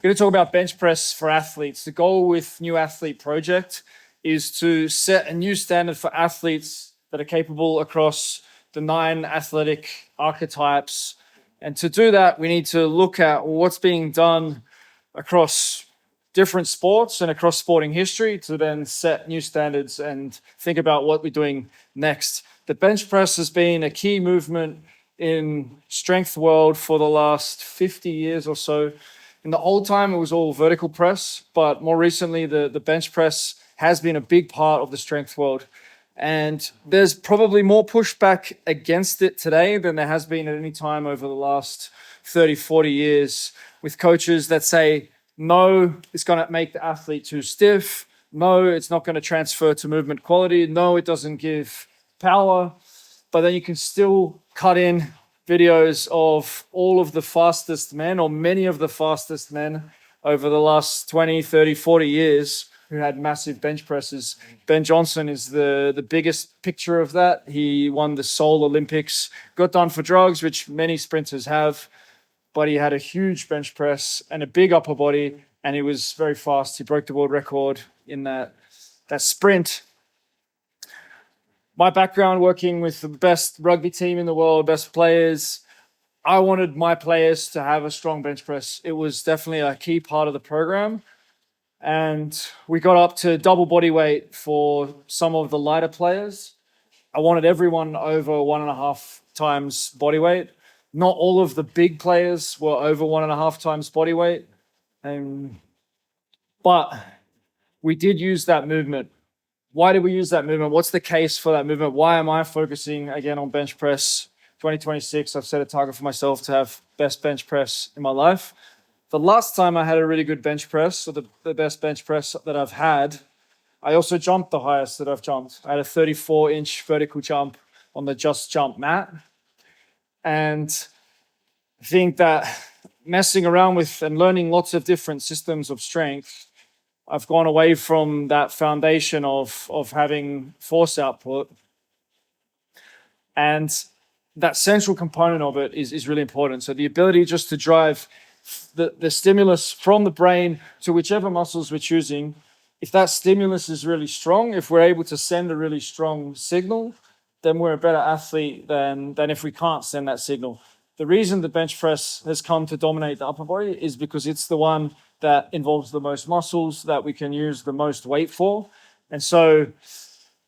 Going to talk about bench press for athletes. The goal with New Athlete Project is to set a new standard for athletes that are capable across the 9 athletic archetypes. And to do that, we need to look at what's being done across different sports and across sporting history to then set new standards and think about what we're doing next. The bench press has been a key movement in strength world for the last 50 years or so. In the old time, it was all vertical press, but more recently, the bench press has been a big part of the strength world. And there's probably more pushback against it today than there has been at any time over the last 30, 40 years, with coaches that say, no, it's going to make the athlete too stiff. No, it's not going to transfer to movement quality. No, it doesn't give power. But then you can still cut in videos of all of the fastest men, or many of the fastest men over the last 20, 30, 40 years who had massive bench presses. Ben Johnson is the biggest picture of that. He won the Seoul Olympics, got done for drugs, which many sprinters have, but he had a huge bench press and a big upper body, and he was very fast. He broke the world record in that sprint. My background working with the best rugby team in the world, best players, I wanted my players to have a strong bench press. It was definitely a key part of the program. And we got up to double body weight for some of the lighter players. I wanted everyone over 1.5 times body weight. Not all of the big players were over 1.5 times body weight. But we did use that movement. Why did we use that movement? What's the case for that movement? Why am I focusing again on bench press? 2026, I've set a target for myself to have best bench press in my life. The last time I had a really good bench press, or the best bench press that I've had, I also jumped the highest that I've jumped. I had a 34-inch vertical jump on the Just Jump mat. And I think that messing around with and learning lots of different systems of strength, I've gone away from that foundation of having force output. And that central component of it is really important. So the ability just to drive the stimulus from the brain to whichever muscles we're choosing, if that stimulus is really strong, if we're able to send a really strong signal, then we're a better athlete than if we can't send that signal. The reason the bench press has come to dominate the upper body is because it's the one that involves the most muscles that we can use the most weight for. And so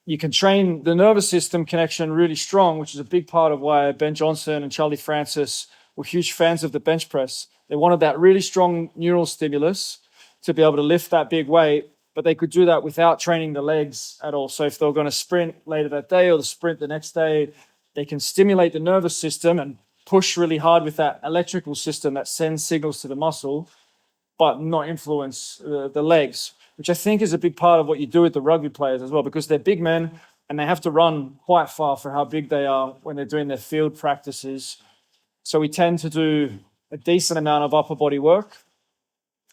you can train the nervous system connection really strong, which is a big part of why Ben Johnson and Charlie Francis were huge fans of the bench press. They wanted that really strong neural stimulus to be able to lift that big weight, but they could do that without training the legs at all. So if they were going to sprint later that day or the sprint the next day, they can stimulate the nervous system and push really hard with that electrical system that sends signals to the muscle, but not influence the legs, which I think is a big part of what you do with the rugby players as well, because they're big men and they have to run quite far for how big they are when they're doing their field practices. So we tend to do a decent amount of upper body work,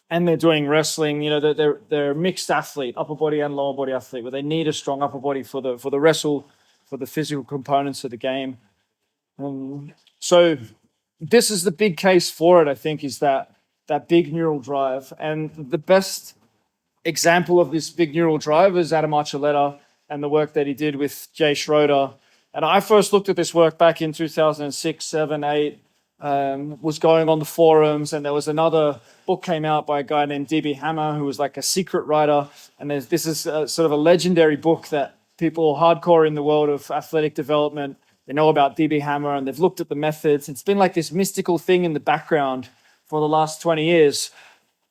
and they're doing wrestling. You know, they're a mixed athlete, upper body and lower body athlete, where they need a strong upper body for the wrestle, for the physical components of the game. So this is the big case for it, I think, is that big neural drive. And the best example of this big neural drive is Adam Archuleta and the work that he did with Jay Schroeder. And I first looked at this work back in 2006, 7, 8, was going on the forums, and there was another book came out by a guy named D.B. Hammer, who was like a secret writer. And this is sort of a legendary book that people hardcore in the world of athletic development, they know about D.B. Hammer, and they've looked at the methods. It's been like this mystical thing in the background for the last 20 years.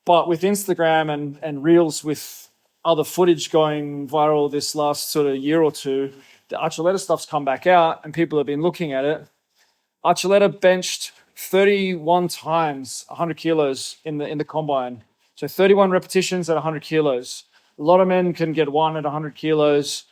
But with Instagram and Reels, with other footage going viral this last sort of year or two, the Archuleta stuff's come back out and people have been looking at it. Archuleta benched 31 times 100 kilos in the combine. So 31 repetitions at 100 kilos. A lot of men can get one at 100 kilos.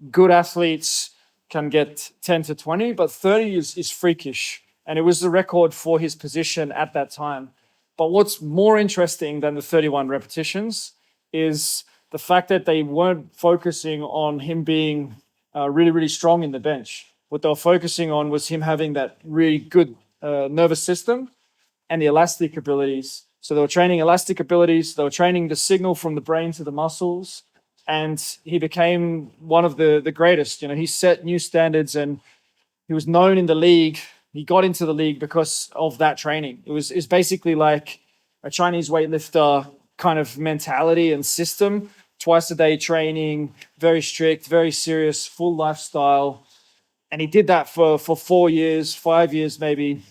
Good athletes can get 10 to 20, but 30 is freakish. And it was the record for his position at that time. But what's more interesting than the 31 repetitions is the fact that they weren't focusing on him being really, really strong in the bench. What they were focusing on was him having that really good nervous system and the elastic abilities So they were training elastic abilities, they were training the signal from the brain to the muscles, and he became one of the greatest. He set new standards, and he was known in the league. He got into the league because of that training. It's basically like a Chinese weightlifter kind of mentality and system. Twice a day training, very strict, very serious, full lifestyle. And he did that for 4 years, 5 years maybe.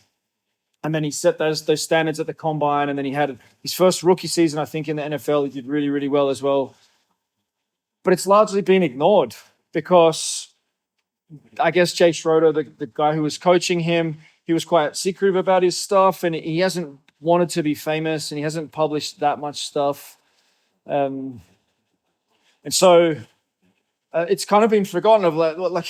And then he set those standards at the combine. And then he had his first rookie season, I think, in the NFL. He did really, really well as well. But it's largely been ignored because I guess Jay Schroeder, the guy who was coaching him, he was quite secretive about his stuff, and he hasn't wanted to be famous, and he hasn't published that much stuff. And so it's kind of been forgotten of like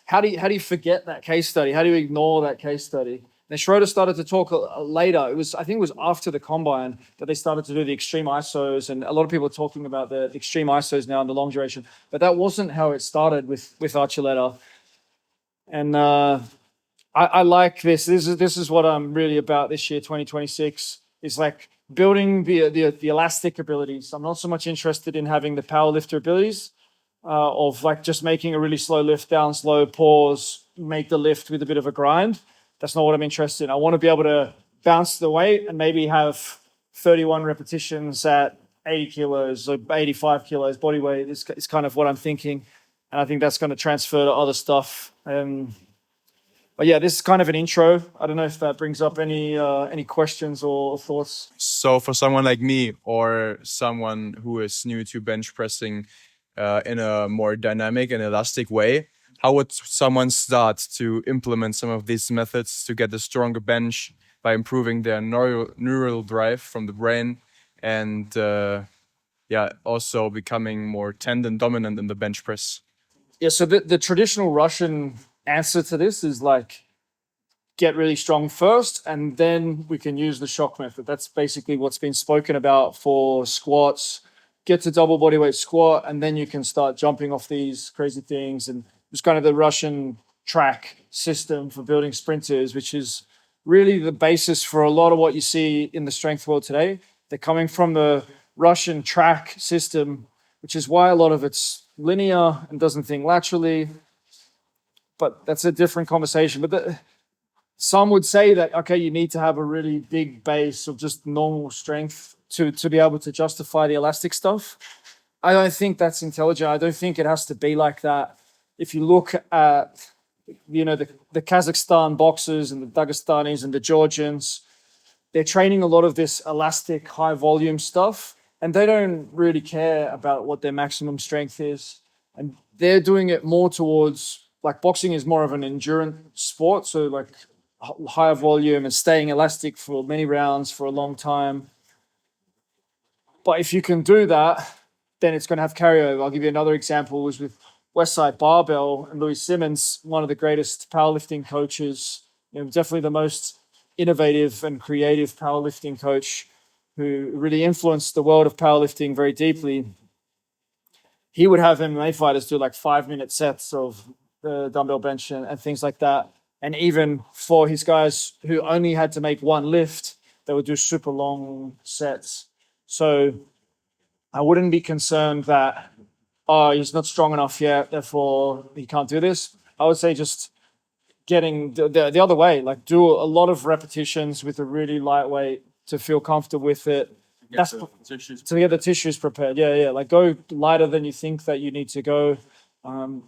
how do you forget that case study? How do you ignore that case study? Then Schroeder started to talk later. I think it was after the combine that they started to do the extreme ISOs, and a lot of people are talking about the extreme ISOs now in the long duration. But that wasn't how it started with Archuleta. And I like this. This is what I'm really about this year, 2026. Is like building the elastic abilities. I'm not so much interested in having the powerlifter abilities of like just making a really slow lift down, slow pause, make the lift with a bit of a grind. That's not what I'm interested in. I want to be able to bounce the weight and maybe have 31 repetitions at 80 kilos or 85 kilos body weight. It's kind of what I'm thinking. And I think that's going to transfer to other stuff. But yeah, this is kind of an intro. I don't know if that brings up any questions or thoughts. So for someone like me or someone who is new to bench pressing in a more dynamic and elastic way, how would someone start to implement some of these methods to get a stronger bench by improving their neural drive from the brain and also becoming more tendon dominant in the bench press? Yeah, so the traditional Russian answer to this is like get really strong first, and then we can use the shock method. That's basically what's been spoken about for squats. Get to double bodyweight squat, and then you can start jumping off these crazy things. And it's kind of the Russian track system for building sprinters, which is really the basis for a lot of what you see in the strength world today. They're coming from the Russian track system, which is why a lot of it's linear and doesn't think laterally. But that's a different conversation. But some would say that, okay, you need to have a really big base of just normal strength to be able to justify the elastic stuff. I don't think that's intelligent. I don't think it has to be like that. If you look at, the Kazakhstan boxers and the Dagestanis and the Georgians, they're training a lot of this elastic high volume stuff, and they don't really care about what their maximum strength is. And they're doing it more towards, like, boxing is more of an endurance sport. So like higher volume and staying elastic for many rounds for a long time. But if you can do that, then it's going to have carryover. I'll give you another example. It was with Westside Barbell and Louis Simmons, one of the greatest powerlifting coaches, definitely the most innovative and creative powerlifting coach who really influenced the world of powerlifting very deeply. He would have MMA fighters do like 5-minute sets of the dumbbell bench and things like that. And even for his guys who only had to make one lift, they would do super long sets. So I wouldn't be concerned that, he's not strong enough yet, therefore he can't do this. I would say just getting the other way, like do a lot of repetitions with a really lightweight to feel comfortable with it. To get the tissues prepared. Yeah. Like go lighter than you think that you need to go.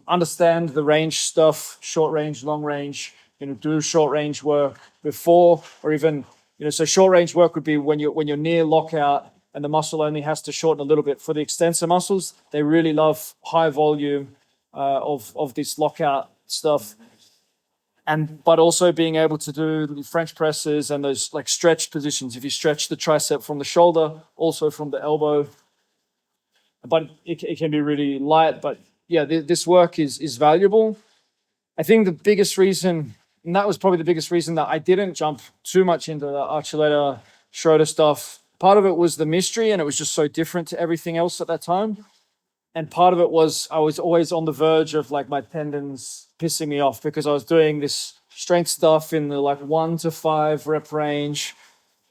Understand the range stuff, short range, long range, do short range work before, or even, so short range work would be when you're near lockout and the muscle only has to shorten a little bit. For the extensor muscles, they really love high volume of this lockout stuff. But also being able to do French presses and those like stretched positions. If you stretch the tricep from the shoulder, also from the elbow, but it can be really light. But yeah, this work is valuable. I think the biggest reason, and that was probably the biggest reason that I didn't jump too much into the Archuleta Schroeder stuff. Part of it was the mystery, and it was just so different to everything else at that time. And part of it was I was always on the verge of like my tendons pissing me off because I was doing this strength stuff in the like 1 to 5 rep range.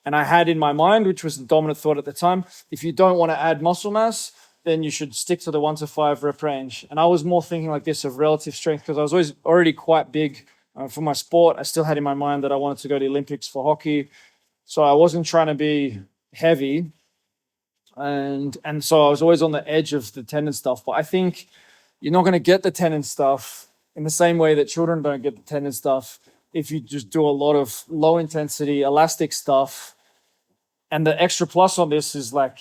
And I had in my mind, which was the dominant thought at the time, if you don't want to add muscle mass, then you should stick to the 1 to 5 rep range. And I was more thinking like this of relative strength because I was always already quite big for my sport. I still had in my mind that I wanted to go to the Olympics for hockey. So I wasn't trying to be heavy. And so I was always on the edge of the tendon stuff. But I think you're not going to get the tendon stuff in the same way that children don't get the tendon stuff if you just do a lot of low intensity elastic stuff. And the extra plus on this is like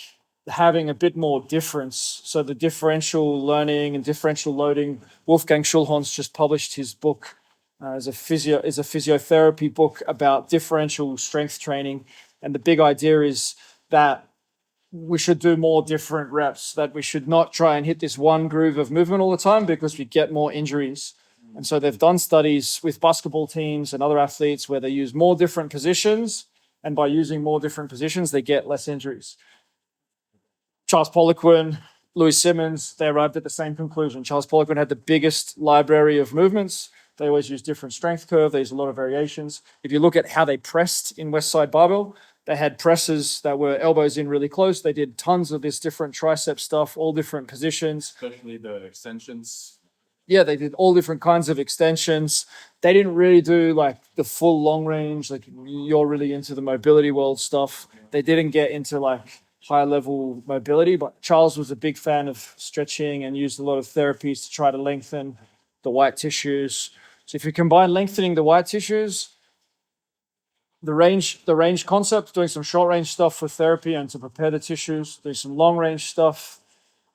having a bit more difference. So the differential learning and differential loading. Wolfgang Schulhorn's just published his book as a physiotherapy book about differential strength training. And the big idea is that we should do more different reps, that we should not try and hit this one groove of movement all the time because we get more injuries. And so they've done studies with basketball teams and other athletes where they use more different positions. And by using more different positions, they get less injuries. Charles Poliquin, Louis Simmons, they arrived at the same conclusion. Charles Poliquin had the biggest library of movements. They always use different strength curve. There's a lot of variations. If you look at how they pressed in West Side Barbell, they had presses that were elbows in really close. They did tons of this different tricep stuff, all different positions. Especially the extensions. Yeah, they did all different kinds of extensions. They didn't really do like the full long range, like you're really into the mobility world stuff. They didn't get into like high level mobility, but Charles was a big fan of stretching and used a lot of therapies to try to lengthen the white tissues. So if you combine lengthening the white tissues, the range concept, doing some short range stuff for therapy and to prepare the tissues, doing some long range stuff,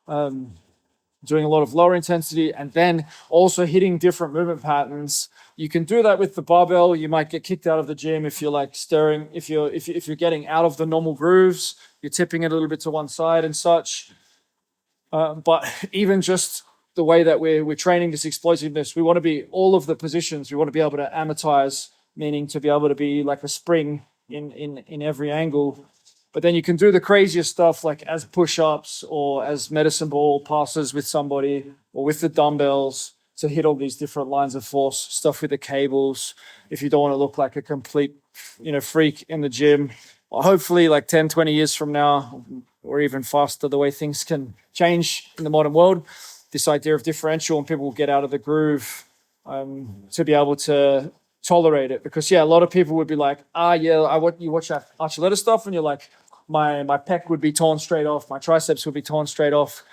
doing a lot of lower intensity, and then also hitting different movement patterns. You can do that with the barbell. You might get kicked out of the gym if you're like stirring, if you're getting out of the normal grooves, you're tipping it a little bit to one side and such. But even just the way that we're training this explosiveness, we want to be all of the positions. We want to be able to amortize, meaning to be able to be like a spring in every angle. But then you can do the craziest stuff like as push-ups or as medicine ball passes with somebody or with the dumbbells to hit all these different lines of force, stuff with the cables. If you don't want to look like a complete, freak in the gym, well, hopefully like 10, 20 years from now, or even faster, the way things can change in the modern world, this idea of differential and people will get out of the groove to be able to tolerate it. Because a lot of people would be like, you watch that Archuleta stuff and you're like, my pec would be torn straight off, my triceps would be torn straight off.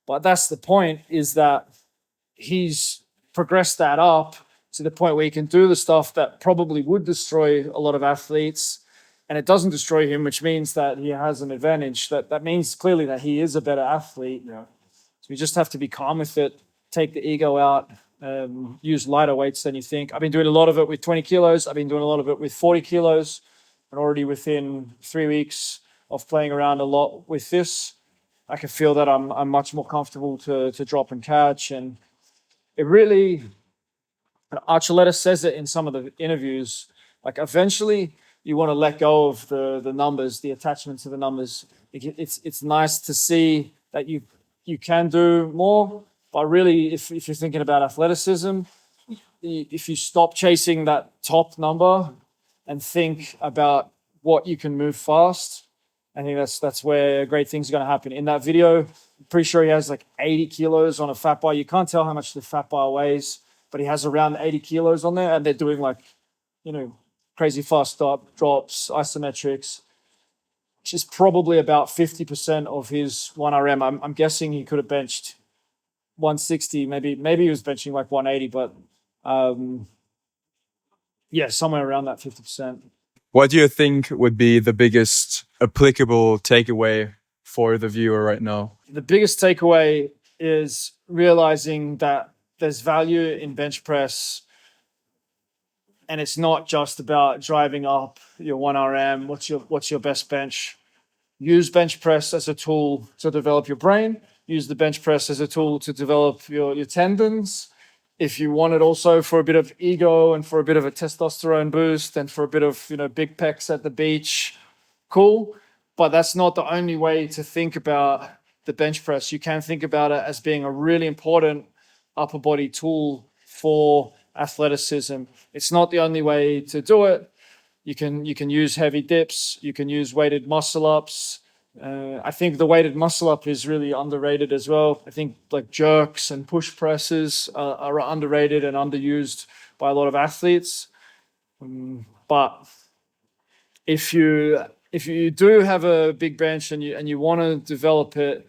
But that's the point, is that he's progressed that up to the point where he can do the stuff that probably would destroy a lot of athletes, and it doesn't destroy him, which means that he has an advantage. That means clearly that he is a better athlete. Yeah. So you just have to be calm with it, take the ego out, use lighter weights than you think. I've been doing a lot of it with 20 kilos. I've been doing a lot of it with 40 kilos. And already within 3 weeks of playing around a lot with this, I can feel that I'm much more comfortable to drop and catch. And it really, Archuleta says it in some of the interviews, like eventually you want to let go of the numbers, the attachment to the numbers. It's nice to see that you can do more, but really if you're thinking about athleticism, if you stop chasing that top number and think about what you can move fast, I think that's where great things are going to happen. In that video, I'm pretty sure he has like 80 kilos on a fat bar. You can't tell how much the fat bar weighs, but he has around 80 kilos on there, and they're doing like, crazy fast drops, isometrics, which is probably about 50% of his 1RM. I'm guessing he could have benched 160, maybe he was benching like 180, but somewhere around that 50%. What do you think would be the biggest applicable takeaway for the viewer right now? The biggest takeaway is realizing that there's value in bench press, and it's not just about driving up your 1RM. What's your best bench? Use bench press as a tool to develop your brain. Use the bench press as a tool to develop your tendons. If you want it also for a bit of ego and for a bit of a testosterone boost and for a bit of, big pecs at the beach, cool. But that's not the only way to think about the bench press. You can think about it as being a really important upper body tool for athleticism. It's not the only way to do it, You can use heavy dips. You can use weighted muscle ups. I think the weighted muscle up is really underrated as well. I think like jerks and push presses are underrated and underused by a lot of athletes. But if you do have a big bench and you want to develop it,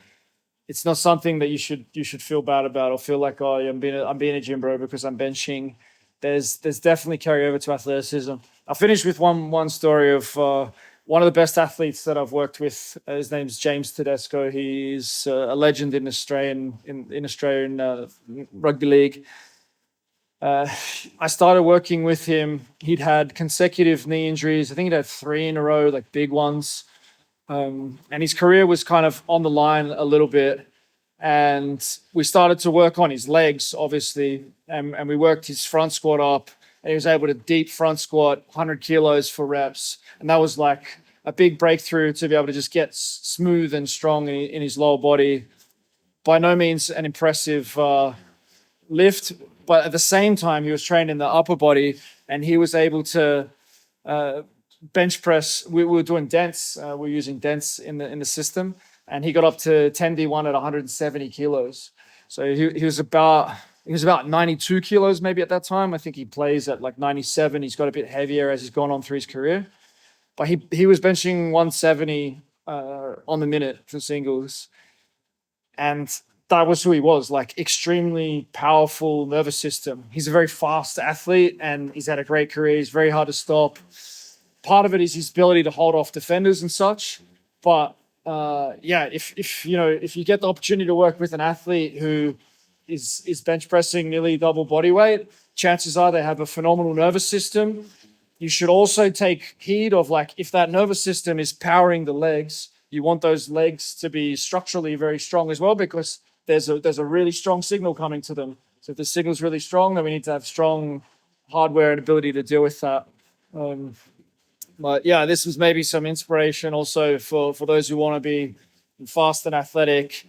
it's not something that you should feel bad about or feel like, oh, I'm being a gym bro because I'm benching. There's definitely carryover to athleticism. I'll finish with one story of one of the best athletes that I've worked with. His name's James Tedesco. He's a legend in Australian rugby league. I started working with him. He'd had consecutive knee injuries. I think he'd had 3 in a row, like big ones. And his career was kind of on the line a little bit. And we started to work on his legs, obviously. And we worked his front squat up. And he was able to deep front squat 100 kilos for reps. And that was like a big breakthrough to be able to just get smooth and strong in his lower body. By no means an impressive lift, but at the same time, he was trained in the upper body, and he was able to bench press. We were doing dents. We were using dents in the system, and he got up to 10D1 at 170 kilos. So he was about 92 kilos maybe at that time. I think he plays at like 97. He's got a bit heavier as he's gone on through his career, but he was benching 170 on the minute for singles, and that was who he was, like extremely powerful nervous system. He's a very fast athlete and he's had a great career. He's very hard to stop. Part of it is his ability to hold off defenders and such. But if you get the opportunity to work with an athlete who is bench pressing nearly double body weight, chances are they have a phenomenal nervous system. You should also take heed of, like, if that nervous system is powering the legs, you want those legs to be structurally very strong as well, because there's a really strong signal coming to them. So if the signal's really strong, then we need to have strong hardware and ability to deal with that. But yeah, this was maybe some inspiration also for those who want to be fast and athletic.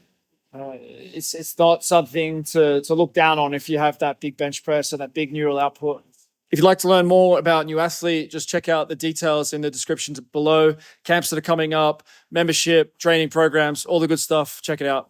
It's not something to look down on if you have that big bench press and that big neural output. If you'd like to learn more about New Athlete, just check out the details in the description below. Camps that are coming up, membership, training programs, all the good stuff. Check it out.